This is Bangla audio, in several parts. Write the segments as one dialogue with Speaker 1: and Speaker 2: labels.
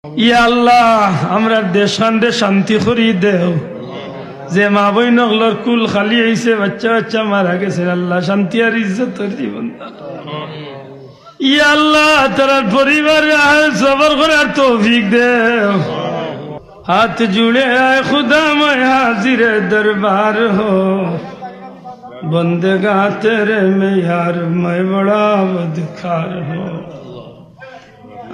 Speaker 1: ইয়া আল্লাহ আমরা দেশান্তে শান্তি করি দেও। যে মা বই নগলর কুল খালি হয়েছে, বাচ্চা বাচ্চা মারা গেছে, আল্লাহ শান্তি আর ইজ্জত জীবন। ইয়া আল্লাহ তার পরিবার সবর করার তৌফিক দেও। হাত জুড়ে আয় খুদা मैं हाजिर दरबार हो, बंदगा तेरे में यार मैं बड़ा बदकार हो।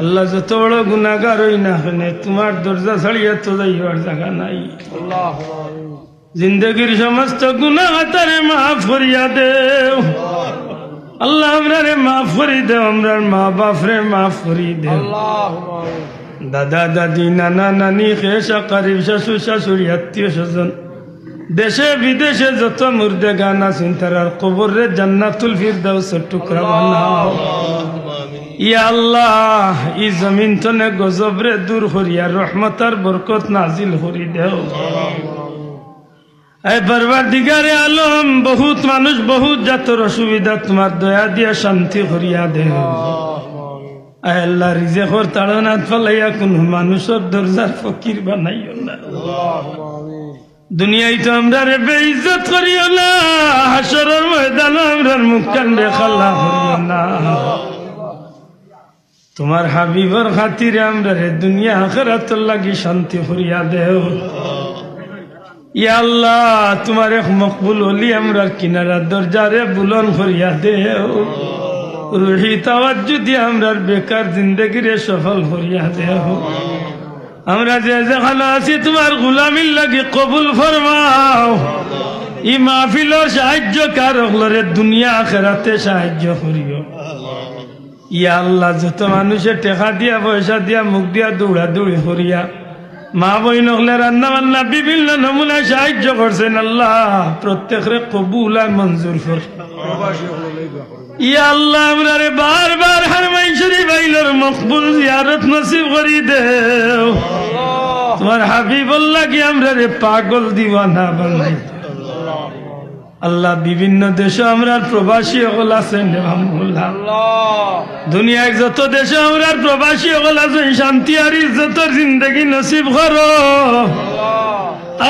Speaker 1: আল্লাহ যত বড় গুনাহগার হই না হনে তোমার দরজা ছাড়িয়ে তো যাইবার জায়গা নাই। জিন্দগির সমস্ত গুনাহ তারে মাফ করিয়া দেও আল্লাহ, আমরারে মাফ করি দেও, আমরার মা বাপরে মাফ করি দেও। দাদা দাদি নানা নানি খেসা কারিব শাশুড় শাশুড়ি আত্মীয় স্বজন দেশে বিদেশে যত মুর্দে গান আছেন তারার কবরে জান্নাতুল ফিরদাউসের টুকরা বানাও। ইয়া আল্লাহ ই জমিন তনে গজবরে দূর করিয়া রহমতার বরকত নাজিল করি দেও। এই পরওয়ারদিগারে আলম বহুত মানুষ বহুত জাতর অসুবিধা তোমার দয়া দিয়া শান্তি করিয়া দেও। আয় আল্লাহ রিজেকর তাড়নাত ফলাইয়া কোন মানুষের দরজার ফকির বানাইও না। দুনিয়ায় তো আমরা রে বেইজ্জত করিও না, হাসরের ময়দানে আমরার মুখ কান দেখাল্লা করিও না। তোমার হাবিবর খাতিরে আমরা রে দুনিয়া আখিরাতের লাগি শান্তি করিয়া দেও। ইয়া আল্লাহ তোমার এক মকবুল ওলি আমরার কিনারা দরজারে বুলন করিয়া দেও। রুহি তাওয়াজ্জু দিয়ে আমরার বেকার জিন্দগিরে সফল করিয়া দেও। আমরা যে যেখানে আছি তোমার গোলামির লাগি কবুল ফরমাও। ই মাহফিলের সাহায্য কারকলরে দুনিয়া আখিরাতে সাহায্য করিও। ইয়া আল্লাহ যত মানুষে টেকা দিয়া পয়সা দিয়া মুখ দিয়া দৌড়া দৌড়ি করিয়া মা বইন হলে রান্না বান্না বিভিন্ন নমুনায় সাহায্য করছেন, আল্লাহ প্রত্যেকরে কবুল আর মঞ্জুর কর। ইয়া আল্লাহ আমরা রে বারবার হারমাই শরীফ আইলোর মকবুল জিয়ারত নসিব করি দেও। তোমার হাবিবুল্লাহ কি আমরা রে পাগল দিওয়ানা বানাই। আল্লাহ বিভিন্ন দেশে আমরা প্রবাসী হল আছেন, দুনিয়ায় যত দেশে আমরা প্রবাসী হল আছেন, শান্তি আর ইজ্জতের জিন্দগি নসিব করো।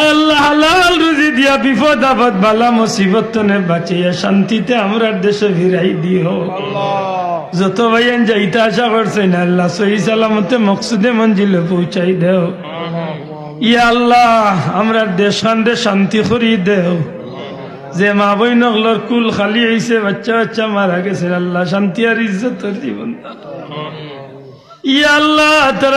Speaker 1: আল্লাহ হালাল রুজি দিয়া বিপদ আপদ বালা মুসিবত তনে বাঁচিয়া শান্তিতে আমরা দেশে ফিরাই দিও। যত ভাইয়ান যাইতে আশা করছেন আল্লাহ সহি সালামতে মকসুদে মঞ্জিলে পৌঁছাই দেও। ইয়া আল্লাহ আমরা দেশান্তে শান্তি করি দেও। যে মা বই নগলর কুল খালি হয়েছে, বাচ্চা বাচ্চা মারা গেছে, আল্লাহ শান্তি আর ইজ্জতের জীবন। ইয়া আল্লাহ তার